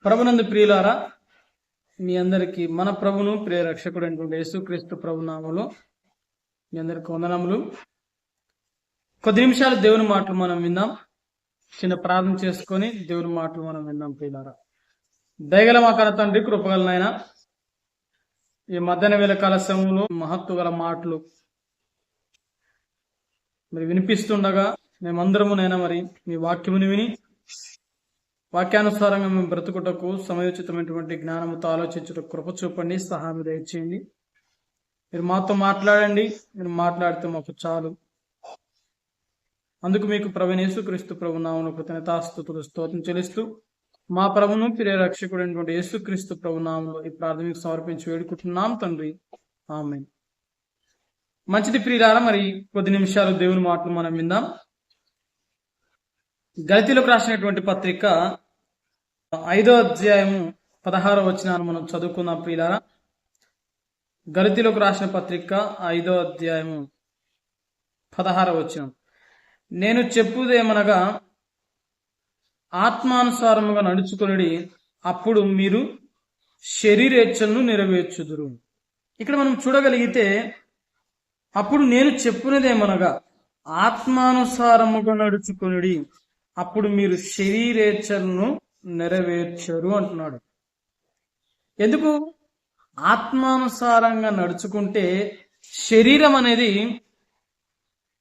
ప్రభునందు ప్రియులారా, మీ అందరికీ మన ప్రభును ప్రియ రక్షకుడు అయినటువంటి యేసుక్రీస్తు ప్రభునామములో మీ అందరికి వందనములు. కొద్ది నిమిషాలు దేవుని మాటలు మనం విందాం. చిన్న ప్రార్థన చేసుకొని దేవుని మాటలు మనం విందాం. ప్రియులారా, దయగల మా కన్న తండ్రి, కృపగల నాయన, ఈ మధ్యాహ్న వేళ కాల సమయంలో మహత్వ గల మాటలు మరి వినిపిస్తుండగా మేమందరము నైనా మరి మీ వాక్యముని విని వాక్యానుసారంగా మేము బ్రతుకుటకు సమయోచితమైనటువంటి జ్ఞానముతో ఆలోచించుటకు కృప చూపండి, సహాయం దయచేయండి. మీరు మాతో మాట్లాడండి, మీరు మాట్లాడితే మాకు చాలు. అందుకు మీకు ప్రభువైన యేసుక్రీస్తు ప్రభు నామములో కృతజ్ఞతాస్తుతులు స్తోత్రం చెల్లిస్తూ మా ప్రభును ప్రియ రక్షకుడైనటువంటి యేసుక్రీస్తు ప్రభు నామములో ఈ ప్రార్థనకు సమర్పించి వేడుకుంటున్నాం తండ్రి, ఆమేన్. మంచిది ప్రియులారా, మరి కొద్ది నిమిషాలు దేవుని మాటలు మనం విందాం. గలతీయులకు రాసినటువంటి పత్రిక 5వ అధ్యాయము 16వ వచనాన్ని మనం చదువుకుందాం ప్రియులారా. గలతీయులకు రాసిన పత్రిక 5వ అధ్యాయము 16వ వచనం. నేను చెప్పుదేమనగా ఆత్మానుసారముగా నడుచుకొనుడి, అప్పుడు మీరు శరీరేచ్ఛలను నెరవేర్చుదురు. ఇక్కడ మనం చూడగలిగితే అప్పుడు నేను చెప్పునదేమనగా ఆత్మానుసారముగా నడుచుకొనుడి, అప్పుడు మీరు శరీరేచ్ఛలను నెరవేర్చరు అంటున్నాడు. ఎందుకు ఆత్మానుసారంగా నడుచుకుంటే శరీరం అనేది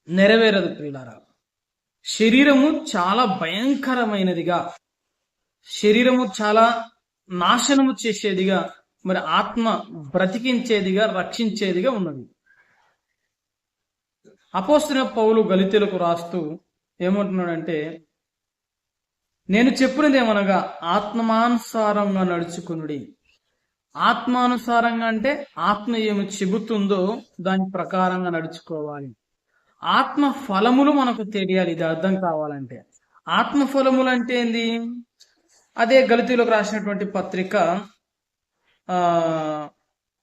నెరవేరదు ప్రియులారా. శరీరము చాలా భయంకరమైనదిగా, శరీరము చాలా నాశనము చేసేదిగా, మరి ఆత్మ బ్రతికించేదిగా, రక్షించేదిగా ఉన్నది. అపోస్తలుడైన పౌలు గలతీయులకు రాస్తూ ఏమంటున్నాడంటే, నేను చెప్పినదేమనగా ఆత్మానుసారంగా నడుచుకునుడి. ఆత్మానుసారంగా అంటే ఆత్మ ఏమి చెబుతుందో దాని ప్రకారంగా నడుచుకోవాలి. ఆత్మ ఫలములు మనకు తెలియాలి. ఇది అర్థం కావాలంటే ఆత్మ ఫలములు అంటే ఏంది? అదే గలతీయులకు రాసినటువంటి పత్రిక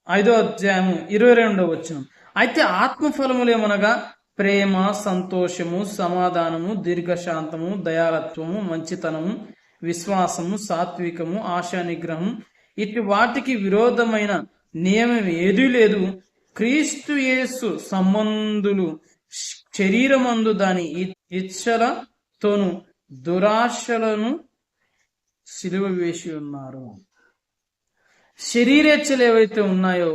5వ అధ్యాయము 22వ వచనం. అయితే ఆత్మ ఫలములు ఏమనగా ప్రేమ, సంతోషము, సమాధానము, దీర్ఘశాంతము, దయాలత్వము, మంచితనము, విశ్వాసము, సాత్వికము, ఆశా నిగ్రహం, ఇటు వాటికి విరోధమైన నియమం ఏదీ లేదు. క్రీస్తు యేసు సంబంధులు శరీరమందు దాని ఇచ్చలతోను దురాశలను సిలువ వేసి ఉన్నారు. శరీరేచ్ఛలు ఏవైతే ఉన్నాయో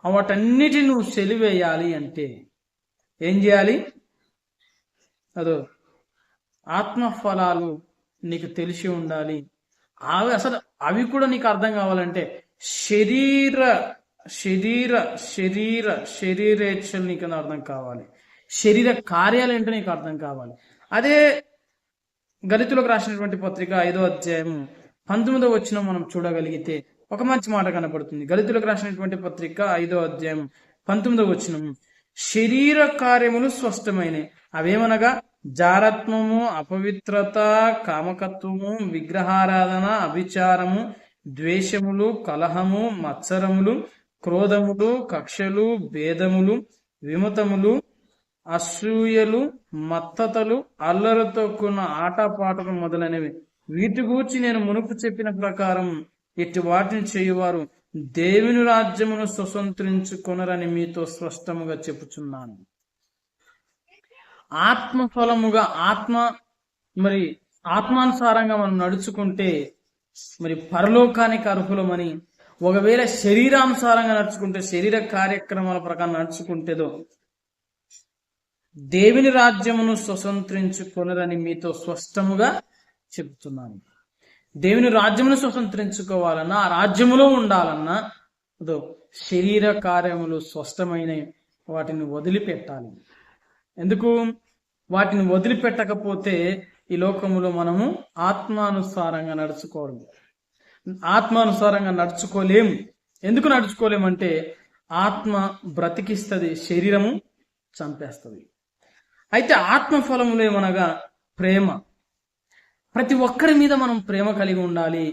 వాటన్నిటిని నువ్వు సెలివేయాలి అంటే ఏం చేయాలి? అదో ఆత్మ ఫలాలు నీకు తెలిసి ఉండాలి. అవి కూడా నీకు అర్థం కావాలంటే శరీరేచ్ఛలు నీకు అర్థం కావాలి. శరీర కార్యాలు ఏంటో నీకు అర్థం కావాలి. అదే గలతీయులకు రాసినటువంటి పత్రిక 5వ అధ్యాయం 19వ వచనం మనం చూడగలిగితే ఒక మంచి మాట కనపడుతుంది. గలతీయులకు రాసినటువంటి పత్రిక 5వ అధ్యాయం 19వ వచనం. శరీర కార్యములు స్పష్టమైనవి. అవేమనగా జారత్వము, అపవిత్రత, కామకత్వము, విగ్రహారాధన, అభిచారము, ద్వేషములు, కలహము, మత్సరములు, క్రోధములు, కక్షలు, భేదములు, విమతములు, అసూయలు, మత్తతలు, అల్లరితో కూడిన ఆటపాటలు మొదలైనవి. వీటి గూర్చి నేను మునుపు చెప్పిన ప్రకారం ఇటు వాటిని చేయువారు దేవుని రాజ్యమును స్వతంత్రించుకొనరని మీతో స్పష్టముగా చెప్పుచున్నాను. ఆత్మఫలముగా మరి ఆత్మానుసారంగా మనం నడుచుకుంటే మరి పరలోకానికి అర్హులమని, ఒకవేళ శరీరానుసారంగా నడుచుకుంటే, శరీర కార్యక్రమాల ప్రకారం నడుచుకుంటేదో దేవుని రాజ్యమును స్వతంత్రించుకొనరని మీతో స్పష్టముగా చెప్తున్నాను. దేవుని రాజ్యమును స్వతంత్రించుకోవాలన్నా, ఆ రాజ్యములో ఉండాలన్నా అదో శరీర కార్యములు స్పష్టమైన వాటిని వదిలిపెట్టాలి. ఎందుకు? వాటిని వదిలిపెట్టకపోతే ఈ లోకములో మనము ఆత్మానుసారంగా నడుచుకోవాలి. ఆత్మానుసారంగా నడుచుకోలేము. ఎందుకు నడుచుకోలేమంటే ఆత్మ బ్రతికిస్తుంది, శరీరము చంపేస్తుంది. అయితే ఆత్మ ఫలములు ఏమనగా ప్రేమ. ప్రతి ఒక్కరి మీద మనం ప్రేమ కలిగి ఉండాలి.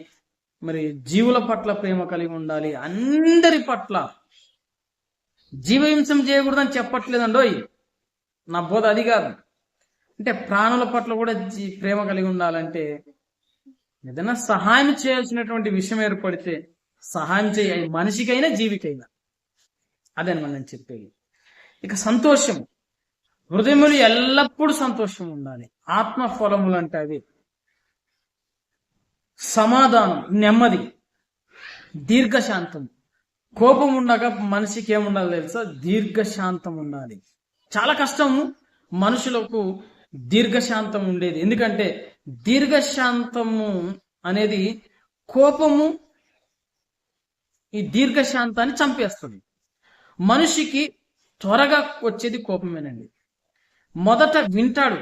మరి జీవుల పట్ల ప్రేమ కలిగి ఉండాలి. అందరి పట్ల. జీవహింసం చేయకూడదని చెప్పట్లేదండోయ్, నా బోధ అది కాదు. అంటే ప్రాణుల పట్ల కూడా ప్రేమ కలిగి ఉండాలంటే ఏదైనా సహాయం చేయాల్సినటువంటి విషయం ఏర్పడితే సహాయం చేయాలి, మనిషికైనా జీవికైనా. అదనమాట నేను చెప్పేది. ఇక సంతోషం, హృదయములు ఎల్లప్పుడూ సంతోషం ఉండాలి. ఆత్మ ఫలములు అంటే అవి సమాధానం, నెమ్మది, దీర్ఘశాంతం. కోపం ఉండగా మనిషికి ఏముండాలి తెలుసా? దీర్ఘశాంతం ఉండాలి. చాలా కష్టము మనుషులకు దీర్ఘశాంతం ఉండేది. ఎందుకంటే దీర్ఘశాంతము అనేది కోపము ఈ దీర్ఘశాంతాన్ని చంపేస్తుంది. మనిషికి త్వరగా వచ్చేది కోపమేనండి. మొదట వింటాడు,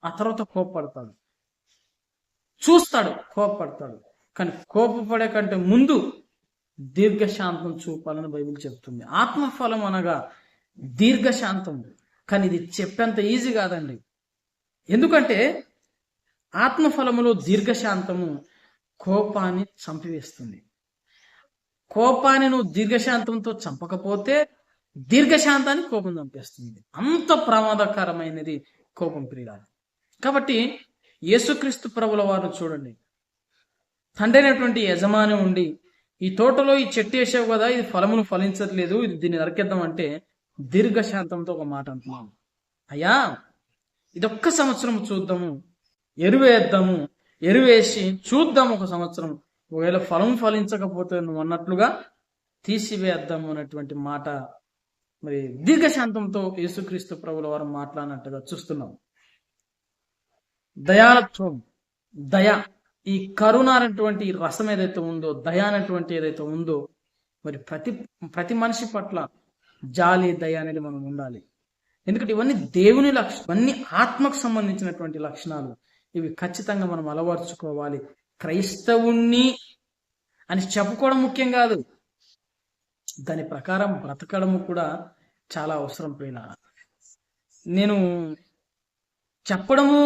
ఆ తర్వాత కోపపడతాడు, చూస్తాడు, కోపపడతాడు. కానీ కోపపడే కంటే ముందు దీర్ఘశాంతం చూపాలని బైబిల్ చెప్తుంది. ఆత్మఫలం అనగా దీర్ఘశాంతం. కానీ ఇది చెప్పేంత ఈజీ కాదండి. ఎందుకంటే ఆత్మఫలములో దీర్ఘశాంతము కోపాన్ని చంపివేస్తుంది. కోపాన్ని నువ్వు దీర్ఘశాంతంతో చంపకపోతే దీర్ఘశాంతాన్ని కోపం చంపేస్తుంది. అంత ప్రమాదకరమైనది కోపం, ప్రియులారా. కాబట్టి యేసుక్రీస్తు ప్రభుల వారు చూడండి, తండ్రి అయినటువంటి యజమాని ఉండి ఈ తోటలో ఈ చెట్టు వేసావు కదా, ఇది ఫలమును ఫలించట్లేదు, ఇది దీన్ని నరికేద్దాం అంటే దీర్ఘశాంతంతో ఒక మాట అంటున్నాను, అయ్యా ఇదొక్క సంవత్సరం చూద్దాము, ఎరువేద్దాము, ఎరువేసి చూద్దాం ఒక సంవత్సరం, ఒకవేళ ఫలం ఫలించకపోతే నువ్వు అన్నట్లుగా తీసివేద్దాము అన్నటువంటి మాట మరి దీర్ఘశాంతంతో యేసుక్రీస్తు ప్రభుల వారు మాట్లాడినట్టుగా చూస్తున్నాం. దయాళత్వం, దయ, ఈ కరుణ అనేటువంటి రసం ఏదైతే ఉందో, దయ అనేటువంటి ఏదైతే ఉందో, మరి ప్రతి మనిషి పట్ల జాలి, దయ అనేది మనం ఉండాలి. ఎందుకంటే ఇవన్నీ దేవుని లక్షణం, ఇవన్నీ ఆత్మకు సంబంధించినటువంటి లక్షణాలు. ఇవి ఖచ్చితంగా మనం అలవర్చుకోవాలి. క్రైస్తవుణ్ణి అని చెప్పుకోవడం ముఖ్యం కాదు, దాని ప్రకారం బ్రతకడము కూడా చాలా అవసరం. ప్రియులారా, నేను చెప్పడము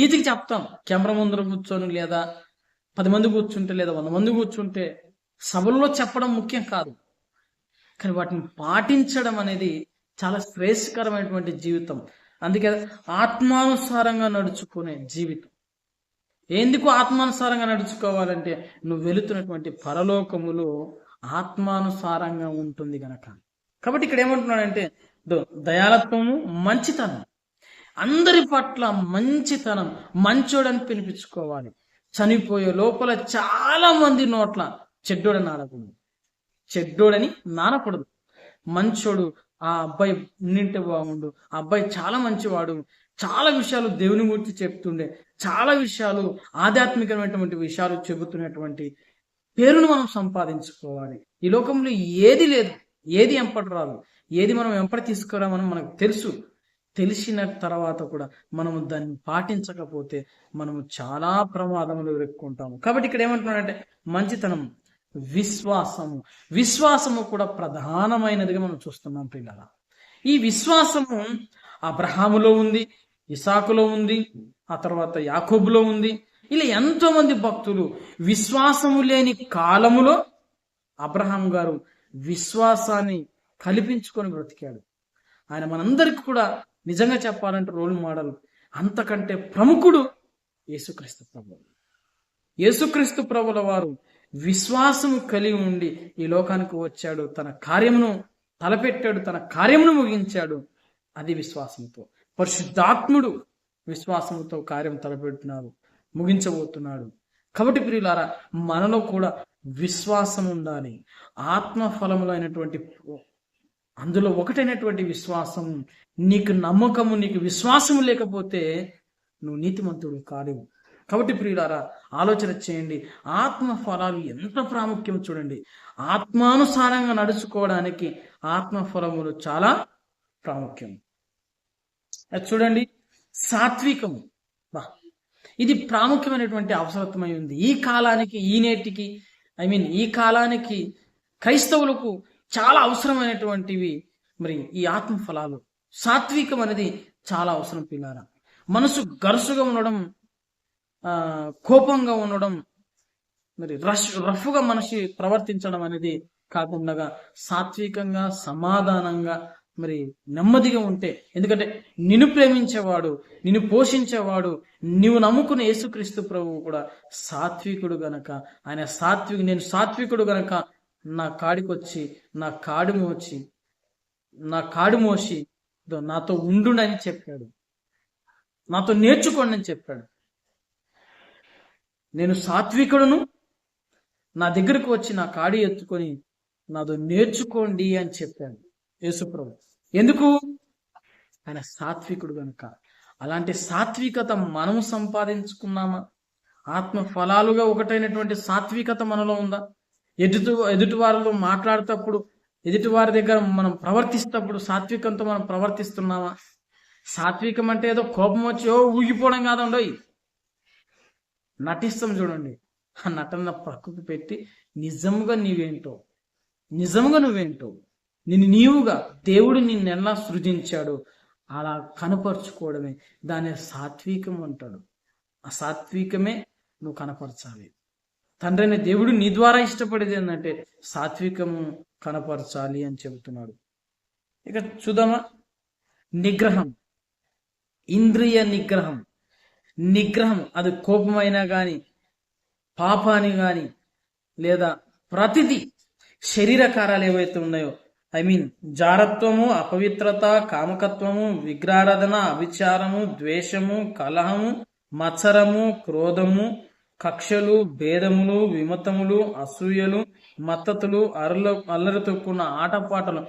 ఈజీగా చెప్తాం, కెమెరా ముందర కూర్చొని లేదా 10 మంది కూర్చుంటే లేదా 100 మంది కూర్చుంటే సభల్లో చెప్పడం ముఖ్యం కాదు. కానీ వాటిని పాటించడం అనేది చాలా శ్రేయస్కరమైనటువంటి జీవితం. అందుకే ఆత్మానుసారంగా నడుచుకునే జీవితం. ఎందుకు ఆత్మానుసారంగా నడుచుకోవాలంటే నువ్వు వెళుతున్నటువంటి పరలోకములో ఆత్మానుసారంగా ఉంటుంది గనక. కాబట్టి ఇక్కడ ఏమంటున్నాడంటే దయాళత్వము, మంచితనం, అందరి పట్ల మంచితనం, మంచోడని పిలిపించుకోవాలి. చనిపోయే లోపల చాలా మంది నోట్ల చెడ్డోడని ఆడకూడదు, చెడ్డోడని నానకూడదు. మంచోడు, ఆ అబ్బాయి ఉండింటే బాగుండు, ఆ అబ్బాయి చాలా మంచివాడు, చాలా విషయాలు దేవుని గురించి చెప్తుండే, చాలా విషయాలు ఆధ్యాత్మికమైనటువంటి విషయాలు చెబుతున్నటువంటి పేరును మనం సంపాదించుకోవాలి. ఈ లోకంలో ఏది లేదు, ఏది ఎంపటి రాదు, ఏది మనం ఎంపటి తీసుకురామని మనకు తెలుసు. తెలిసిన తర్వాత కూడా మనము దాన్ని పాటించకపోతే మనము చాలా ప్రమాదములు ఎదుర్కొంటాము. కాబట్టి ఇక్కడ ఏమంటున్నాడంటే మంచితనం, విశ్వాసము, విశ్వాసము కూడా ప్రధానమైనదిగా మనం చూస్తున్నాం పిల్లల. ఈ విశ్వాసము అబ్రహాములో ఉంది, ఇసాకులో ఉంది, ఆ తర్వాత యాకోబులో ఉంది. ఇలా ఎంతో మంది భక్తులు విశ్వాసము లేని కాలములో అబ్రహాం గారు విశ్వాసాన్ని కల్పించుకొని బ్రతికాడు. ఆయన మనందరికి కూడా నిజంగా చెప్పాలంటే రోల్ మోడల్. అంతకంటే ప్రముఖుడు యేసుక్రీస్తు ప్రభువు. యేసుక్రీస్తు ప్రభుల వారు విశ్వాసము కలిగి ఉండి ఈ లోకానికి వచ్చాడు, తన కార్యమును తలపెట్టాడు, తన కార్యమును ముగించాడు. అది విశ్వాసంతో. పరిశుద్ధాత్ముడు విశ్వాసంతో కార్యం తలపెడుతున్నాడు, ముగించబోతున్నాడు. కాబట్టి ప్రియులారా, మనలో కూడా విశ్వాసం ఉండాలి. ఆత్మఫలములు అయినటువంటి అందులో ఒకటైనటువంటి విశ్వాసం. నీకు నమ్మకము, నీకు విశ్వాసము లేకపోతే నువ్వు నీతిమంతుడు కాలేవు. కాబట్టి ప్రియులారా, ఆలోచన చేయండి. ఆత్మ ఫలాలు ఎంత ప్రాముఖ్యం చూడండి. ఆత్మానుసారంగా నడుచుకోవడానికి ఆత్మ ఫలములు చాలా ప్రాముఖ్యం. అది చూడండి, సాత్వికము, ఇది ప్రాముఖ్యమైనటువంటి అవసరమై ఉంది ఈ కాలానికి, ఈ నేటికి, ఈ కాలానికి క్రైస్తవులకు చాలా అవసరమైనటువంటివి మరి ఈ ఆత్మ ఫలాలు. సాత్వికం అనేది చాలా అవసరం పిల్లారా. మనసు గరుసుగా ఉండడం, కోపంగా ఉండడం, మరి రఫ్గా మనిషి ప్రవర్తించడం అనేది కాకుండా సాత్వికంగా, సమాధానంగా మరి నెమ్మదిగా ఉంటే, ఎందుకంటే నిన్ను ప్రేమించేవాడు, నిన్ను పోషించేవాడు, నీవు నమ్ముకున్న యేసుక్రీస్తు ప్రభువు కూడా సాత్వికుడు గనక, నేను సాత్వికుడు గనక నా కాడికొచ్చి నా కాడు మోసి నాతో ఉండునని చెప్పాడు, నాతో నేర్చుకోండి అని చెప్పాడు. నేను సాత్వికుడును, నా దగ్గరకు వచ్చి నా కాడి ఎత్తుకొని నాతో నేర్చుకోండి అని చెప్పాడు యేసుప్రభు. ఎందుకు? ఆయన సాత్వికుడు గనుక. అలాంటి సాత్వికత మనము సంపాదించుకున్నామా? ఆత్మ ఫలాలుగా ఒకటైనటువంటి సాత్వికత మనలో ఉందా? ఎదుటి వారితో మాట్లాడేటప్పుడు, ఎదుటి వారి దగ్గర మనం ప్రవర్తిస్తప్పుడు సాత్వికంతో మనం ప్రవర్తిస్తున్నామా? సాత్వికం అంటే ఏదో కోపం వచ్చి ఊగిపోవడం కాదండోయ్. నటిస్తాం చూడండి, ఆ నటన ప్రకృతి పెట్టి నిజంగా నువ్వేంటో నీవుగా దేవుడు నిన్నెలా సృజించాడు అలా కనపరుచుకోవడమే దాని సాత్వికం అంటాడు. ఆ సాత్వికమే నువ్వు కనపరచాలి. తండ్రి అనే దేవుడు నీ ద్వారా ఇష్టపడేది ఏంటంటే సాత్వికము కనపరచాలి అని చెబుతున్నాడు. ఇక చూద్దామా? నిగ్రహం, ఇంద్రియ నిగ్రహం అది కోపమైనా గాని, పాపాన్ని గాని, లేదా ప్రతిదీ శరీరకారాలు ఏవైతే ఉన్నాయో, జారత్వము, అపవిత్రత, కామకత్వము, విగ్రహారాధన, అవిచారము, ద్వేషము, కలహము, మత్సరము, క్రోధము, కక్షలు, భేదములు, విమతములు, అసూయలు, మత్తతులు, అల్లరి తొక్కున్న ఆటపాటలు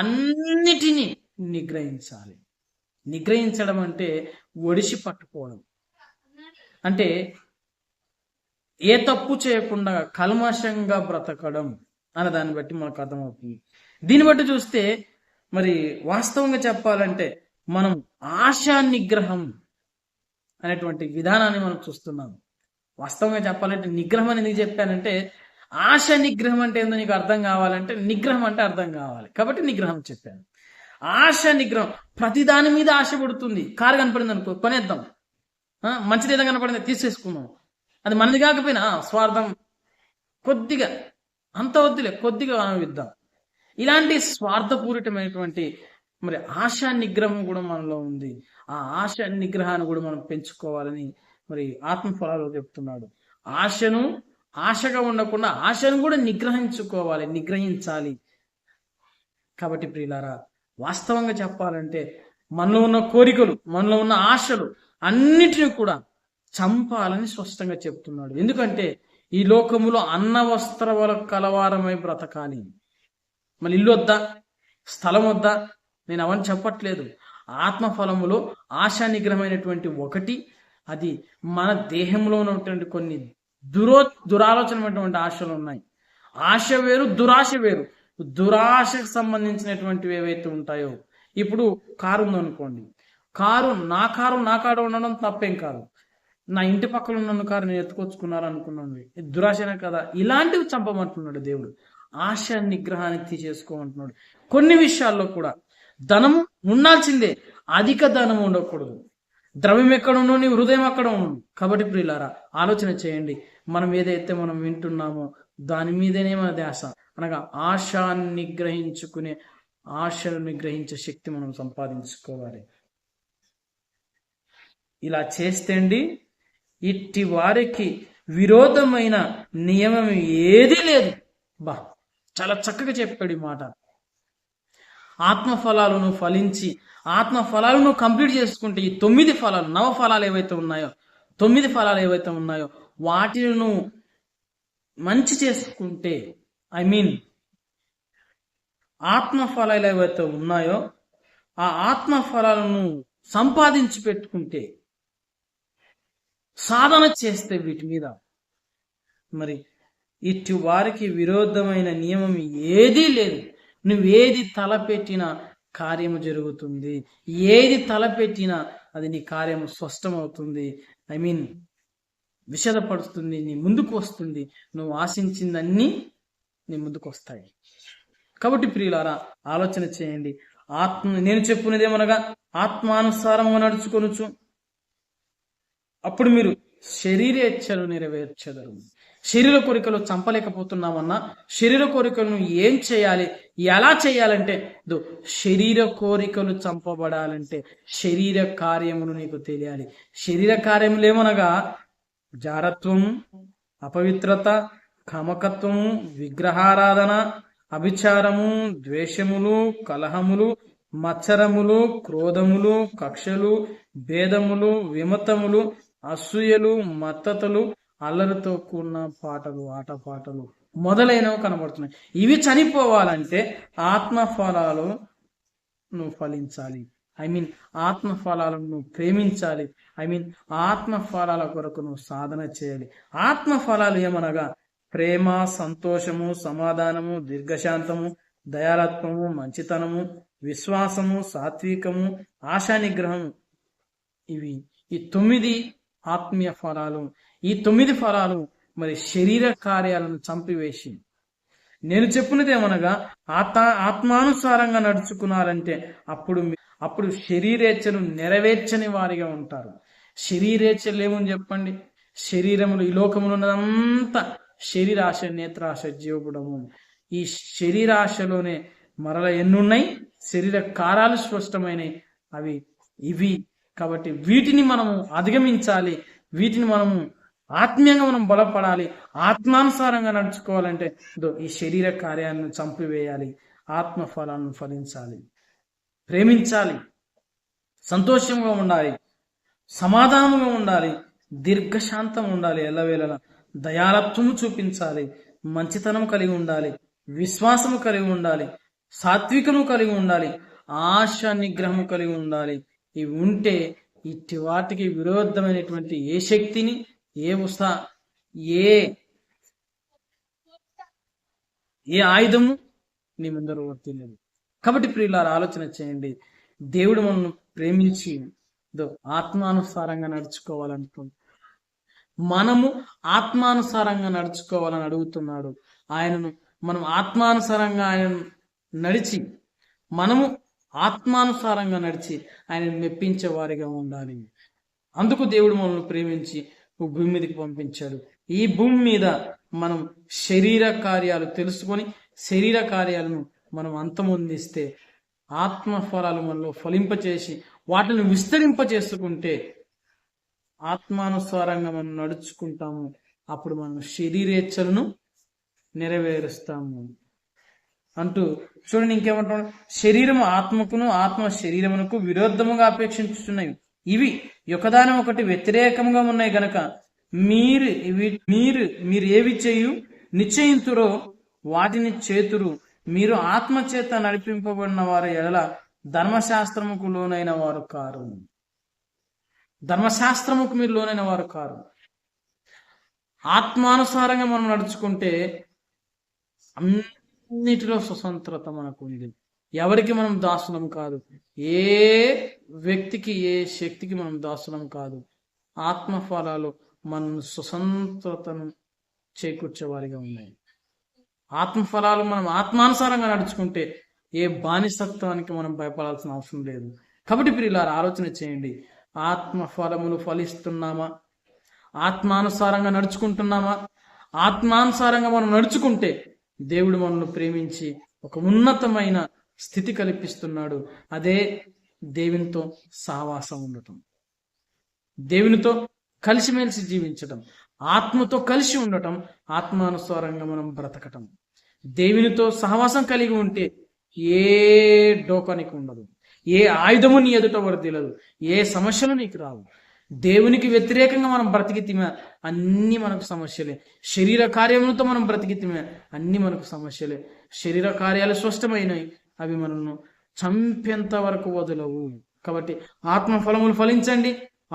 అన్నిటినీ నిగ్రహించాలి. నిగ్రహించడం అంటే ఒడిసి పట్టుకోవడం, అంటే ఏ తప్పు చేయకుండా కల్మషంగా బ్రతకడం అనే దాన్ని బట్టి మనకు అర్థమవుతుంది. దీన్ని బట్టి చూస్తే మరి వాస్తవంగా చెప్పాలంటే మనం ఆశా నిగ్రహం అనేటువంటి విధానాన్ని మనం చూస్తున్నాం. వాస్తవంగా చెప్పాలంటే నిగ్రహం అని ఎందుకు చెప్పానంటే, ఆశ నిగ్రహం అంటే ఏందో నీకు అర్థం కావాలంటే నిగ్రహం అంటే అర్థం కావాలి కాబట్టి నిగ్రహం చెప్పాను. ఆశ నిగ్రహం, ప్రతి దాని మీద ఆశ పడుతుంది. కారు కనపడింది అనుకో, కొనేద్దాం. మంచిది ఏదో కనపడింది తీసేసుకుందాం. అది మనది కాకపోయినా స్వార్థం, కొద్దిగా అంత వద్దులే, కొద్దిగా అనువిద్దాం. ఇలాంటి స్వార్థపూరితమైనటువంటి మరి ఆశా నిగ్రహం కూడా మనలో ఉంది. ఆ ఆశ నిగ్రహాన్ని కూడా మనం పెంచుకోవాలని మరి ఆత్మఫలాలు చెప్తున్నాడు. ఆశగా ఉండకుండా ఆశను కూడా నిగ్రహించాలి. కాబట్టి ప్రియులారా, వాస్తవంగా చెప్పాలంటే మనలో ఉన్న కోరికలు, మనలో ఉన్న ఆశలు అన్నిటిని కూడా చంపాలని స్పష్టంగా చెప్తున్నాడు. ఎందుకంటే ఈ లోకములో అన్న వస్త్రముల కలవారమై బ్రతకాలి. మళ్ళీ ఇల్లు వద్దా, స్థలం వద్దా, నేను అవన్నీ చెప్పట్లేదు. ఆత్మఫలములో ఆశా నిగ్రహమైనటువంటి ఒకటి, అది మన దేహంలో ఉన్నటువంటి కొన్ని దురాలోచనమైనటువంటి ఆశలు ఉన్నాయి. ఆశ వేరు, దురాశ వేరు. దురాశకు సంబంధించినటువంటివి ఏవైతే ఉంటాయో, ఇప్పుడు కారు ఉందనుకోండి, నా కారు ఉండడం తప్పేం కాదు. నా ఇంటి పక్కన ఉన్న కారు నేను ఎత్తుకొచ్చుకున్నారు అనుకున్నాను, దురాశనే కదా. ఇలాంటివి చంపమంటున్నాడు దేవుడు. ఆశ నిగ్రహాన్ని తీసేసుకోమంటున్నాడు. కొన్ని విషయాల్లో కూడా ధనం ఉండాల్సిందే, అధిక ధనం ఉండకూడదు. ద్రవ్యం ఎక్కడ ఉండో నీ హృదయం అక్కడ ఉండదు. కాబట్టి ప్రియులారా, ఆలోచన చేయండి. మనం ఏదైతే మనం వింటున్నామో దాని మీదనే మన ధ్యాస, అనగా ఆశను నిగ్రహించే శక్తి మనం సంపాదించుకోవాలి. ఇలా చేస్తే అండి, ఇట్టి వారికి విరోధమైన నియమం ఏదీ లేదు. చాలా చక్కగా చెప్పాడు ఈ మాట. ఆత్మఫలాలను ఫలించి, ఆత్మఫలాలను కంప్లీట్ చేసుకుంటే ఈ 9 ఫలాలు, 9 ఫలాలు ఏవైతే ఉన్నాయో వాటిని మంచి చేసుకుంటే, ఆత్మఫలాలు ఏవైతే ఉన్నాయో ఆ ఆత్మఫలాలను సంపాదించి పెట్టుకుంటే, సాధన చేస్తే వీటి మీద, మరి ఇటు వారికి విరోధమైన నియమం ఏదీ లేదు. నువ్వేది తలపెట్టినా కార్యము జరుగుతుంది. ఏది తలపెట్టినా అది నీ కార్యము స్పష్టమవుతుంది. విషదపడుతుంది, నీ ముందుకు వస్తుంది. నువ్వు ఆశించిందన్నీ నీ ముందుకు వస్తాయి. కాబట్టి ప్రియులారా, ఆలోచన చేయండి. నేను చెప్పుకునేదేమనగా ఆత్మానుసారముగా నడుచుకొనుచు, అప్పుడు మీరు శరీరేచ్ఛలు నెరవేర్చెదరు. శరీర కోరికలు చంపలేకపోతున్నామన్నా, శరీర కోరికలను ఏం చేయాలి, ఎలా చేయాలంటే శరీర కోరికలు చంపబడాలంటే శరీర కార్యములు నీకు తెలియాలి. శరీర కార్యములు ఏమనగా జారత్వము, అపవిత్రత, కామకత్వము, విగ్రహారాధన, అభిచారము, ద్వేషములు, కలహములు, మత్సరములు, క్రోధములు, కక్షలు, భేదములు, విమతములు, అసూయలు, మత్తతలు, అల్లరితో కూడిన పాటలు, ఆటపాటలు మొదలైనవి కనబడుతున్నాయి. ఇవి చనిపోవాలంటే ఆత్మ ఫలాలు నువ్వు ఫలించాలి. ఆత్మ ఫలాలను నువ్వు ప్రేమించాలి. ఆత్మ ఫలాల కొరకు నువ్వు సాధన చేయాలి. ఆత్మ ఫలాలు ఏమనగా ప్రేమ, సంతోషము, సమాధానము, దీర్ఘశాంతము, దయాలత్వము, మంచితనము, విశ్వాసము, సాత్వికము, ఆశా నిగ్రహము. ఈ 9 ఆత్మీయ ఫలాలు. ఈ 9 ఫలాలు మరి శరీర కార్యాలను చంపివేసి, నేను చెప్పినది ఏమనగా ఆత్మానుసారంగా నడుచుకున్నారంటే అప్పుడు శరీరేచ్ఛలు నెరవేర్చని వారిగా ఉంటారు. శరీరేచ్ఛలు ఏమని చెప్పండి? శరీరములు, ఈ లోకములు ఉన్నదంతా శరీరాశ, నేత్రాశ, జీవగుడము. ఈ శరీరాశలోనే మరల ఎన్నున్నాయి? శరీర కారాలు స్పష్టమైనవి ఇవి. కాబట్టి వీటిని మనము అధిగమించాలి. వీటిని మనము ఆత్మీయంగా మనం బలపడాలి. ఆత్మానుసారంగా నడుచుకోవాలంటే ఈ శరీర కార్యాలను చంపివేయాలి. ఆత్మ ఫలాలను ఫలించాలి. ప్రేమించాలి, సంతోషంగా ఉండాలి, సమాధానంగా ఉండాలి, దీర్ఘశాంతం ఉండాలి, ఎల్లవేళలా దయాలత్వము చూపించాలి, మంచితనం కలిగి ఉండాలి, విశ్వాసము కలిగి ఉండాలి, సాత్వికము కలిగి ఉండాలి, ఆశ నిగ్రహము కలిగి ఉండాలి. ఇవి ఉంటే ఇట్టి వాటికి విరోధమైనటువంటి ఏ శక్తిని, ఏ ఆయుధము నీ ముందర వర్తిల్లేదు. కాబట్టి ప్రియులారా, ఆలోచన చేయండి. దేవుడు మనల్ని ప్రేమించి ఆత్మానుసారంగా నడుచుకోవాలనుకుంటున్నాడు. మనము ఆత్మానుసారంగా నడుచుకోవాలని అడుగుతున్నాడు. మనం ఆత్మానుసారంగా ఆయన నడిచి, ఆయన మెప్పించే వారిగా ఉండాలి. అందుకు దేవుడు మనల్ని ప్రేమించి భూమి మీదకి పంపించాడు. ఈ భూమి మీద మనం శరీర కార్యాలు తెలుసుకొని శరీర కార్యాలను మనం అంతమొందిస్తే, ఆత్మ ఫలాలు మనలో ఫలింపచేసి వాటిని విస్తరింపచేసుకుంటే, ఆత్మానుసారంగా మనం నడుచుకుంటాము. అప్పుడు మనం శరీరేచ్ఛలను నెరవేరుస్తాము అంటూ చూడండి. ఇంకేమంటాడు? శరీరము ఆత్మకును, ఆత్మ శరీరమునకు విరోధముగా అపేక్షించుచున్నాయి. ఇవి ఒకదాని ఒకటి వ్యతిరేకంగా ఉన్నాయి గనక మీరు ఏవి చేయు నిశ్చయింతురో వాటిని చేతురు. మీరు ఆత్మ చేత నడిపింపబడిన వారు ఎడల ధర్మశాస్త్రముకు లోనైన వారు కారు. ధర్మశాస్త్రముకు మీరు లోనైన వారు కారు. ఆత్మానుసారంగా మనం నడుచుకుంటే అన్నిటిలో స్వతంత్రత మనకు ఉంది. ఎవరికి మనం దాసులం కాదు. ఏ వ్యక్తికి, ఏ శక్తికి మనం దాసులం కాదు. ఆత్మ ఫలాలు మనం స్వతంత్రతను చేకూర్చేవారిగా ఉన్నాయి. ఆత్మ ఫలాలు మనం ఆత్మానుసారంగా నడుచుకుంటే ఏ బానిసత్వానికి మనం భయపడాల్సిన అవసరం లేదు. కాబట్టి ప్రియులారా, ఆలోచన చేయండి. ఆత్మ ఫలములు ఫలిస్తున్నామా? ఆత్మానుసారంగా నడుచుకుంటున్నామా? ఆత్మానుసారంగా మనం నడుచుకుంటే దేవుడు మనల్ని ప్రేమించి ఒక ఉన్నతమైన స్థితి కల్పిస్తున్నాడు. అదే దేవునితో సహవాసం ఉండటం, దేవునితో కలిసిమెలిసి జీవించటం, ఆత్మతో కలిసి ఉండటం, ఆత్మానుసారంగా మనం బ్రతకటం. దేవునితో సహవాసం కలిగి ఉంటే ఏ డోకానికి ఉండదు, ఏ ఆయుధము నీ ఎదుట వర్దిలదు, ఏ సమస్యలు నీకు రావు. దేవునికి వ్యతిరేకంగా మనం బ్రతికితిమే, అన్ని మనకు సమస్యలే. శరీర కార్యములతో మనం బ్రతికితిమే, అన్ని మనకు సమస్యలే. శరీర కార్యాలు స్పష్టమైనవి, అవి మనల్ని చంపేంత వరకు వదలవు. కాబట్టి ఆత్మ ఫలములు ఫలించండి.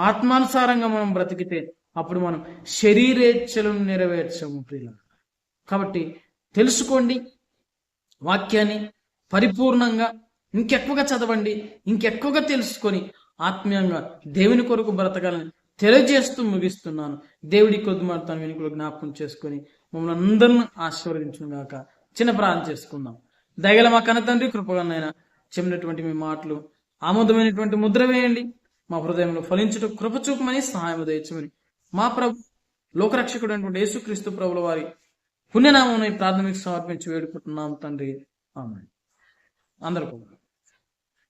ఆత్మానుసారంగా మనం బ్రతికితే అప్పుడు మనం శరీరేచ్ఛలను నెరవేర్చము ప్రియుల. కాబట్టి తెలుసుకోండి వాక్యాన్ని పరిపూర్ణంగా, ఇంకెక్కువగా చదవండి, ఇంకెక్కువగా తెలుసుకొని ఆత్మీయంగా దేవుని కొరకు బ్రతకాలని తెలియజేస్తూ ముగిస్తున్నాను. దేవుడి కొద్ది మాట తన వెనుకలో జ్ఞాపకం చేసుకొని మమ్మల్ని అందరిని ఆశీర్వదించును గాక. చిన్న ప్రార్థన చేసుకుందాం. దయగల మా కన్న తండ్రి, కృపగలనైనా చెప్పినటువంటి మీ మాటలు ఆమోదమైనటువంటి ముద్ర వేయండి. మా హృదయంలో ఫలించుట కృప చూపమని, సహాయం దయచమని మా ప్రభు లోకరక్షకుడు అయినటువంటి యేసుక్రీస్తు ప్రభుల వారి పుణ్యనామం ప్రాథమిక సమర్పించి వేడుకుంటున్నాం తండ్రి. ఆమేన్. అందరూ కూడా